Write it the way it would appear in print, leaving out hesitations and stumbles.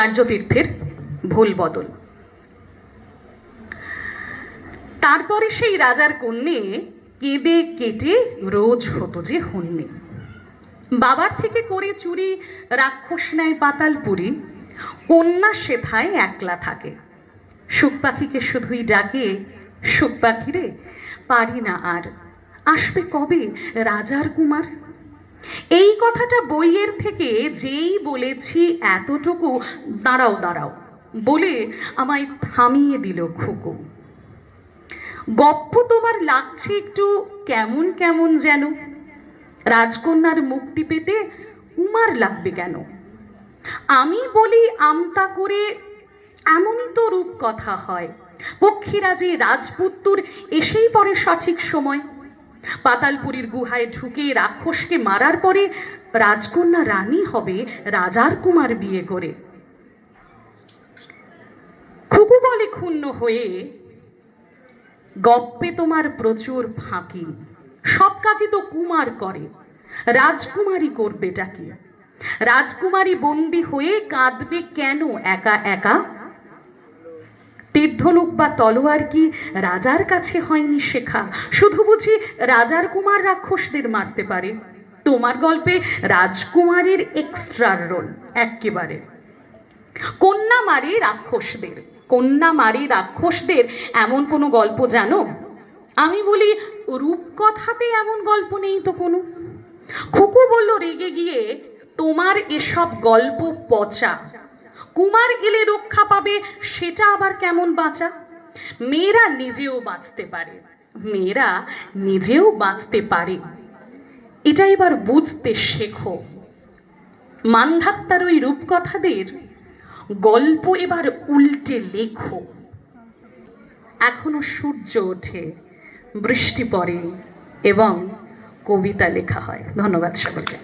আর্যতীর্থের ভুল বদল। তারপরে সেই রাজার কন্যে কেঁদে কেটে রোজ হতো যে হন্যে। বাবার থেকে করে চুরি রাক্ষস নেয় পাতালপুরি, কন্যা সেথায় একলা থাকে। সুখ পাখিকে শুধুই ডাকে, সুখ পাখিরে পারি না আর, আসবে কবে রাজার কুমার। এই কথাটা বইয়ের থেকে যেই বলেছি এতটুকু দাঁড়াও দাঁড়াও বলে আমায় থামিয়ে দিল খুকু। গপ্প তোমার লাগছে একটু কেমন কেমন যেন, রাজকন্যার মুক্তি পেতে উমার লাগবে কেন? আমি বলি আমতা করে এমনই তো রূপ কথা হয়, পক্ষীরাজে রাজপুত্তুর এসেই পড়ে সঠিক সময়। পাতালপুরীর গুহায় ঢুকে রাক্ষসকে মারার পরে রাজকন্যা রানী হবে রাজার কুমার বিয়ে করে। খুকু বলে ক্ষুণ্ণ হয়ে, গপ্পে তোমার প্রচুর ফাঁকি, সব কাজই তো কুমার করে, রাজকুমারী করবেটা কি? রাজকুমারী বন্দী হয়ে কাঁদবে কেন একা একা? তীর্ধনুক বা তলোয়ার কি রাজার কাছে হয়নি শেখা? শুধু বুঝি রাজার কুমার রাক্ষসদের মারতে পারে? তোমার গল্পে রাজকুমারের এক্সট্রা রোল একেবারে। কন্যা মারে রাক্ষসদের, কন্যা মারে রাক্ষসদের এমন কোনো গল্প জানো? আমি বলি রূপকথাতে এমন গল্প নেই তো কোনো। খুকু বলল রেগে গিয়ে, তোমার এসব গল্প পচা, কুমার এলে রক্ষা পাবে সেটা আবার কেমন বাঁচা? মেয়েরা নিজেও বাঁচতে পারে, মেয়েরা নিজেও বাঁচতে পারে, এটা এবার বুঝতে শেখো। মান্ধাত্তার ওই রূপকথাদের গল্প এবার উল্টে লেখো। এখনো সূর্য ওঠে, বৃষ্টি পড়ে এবং কবিতা লেখা হয়। ধন্যবাদ সকলকে।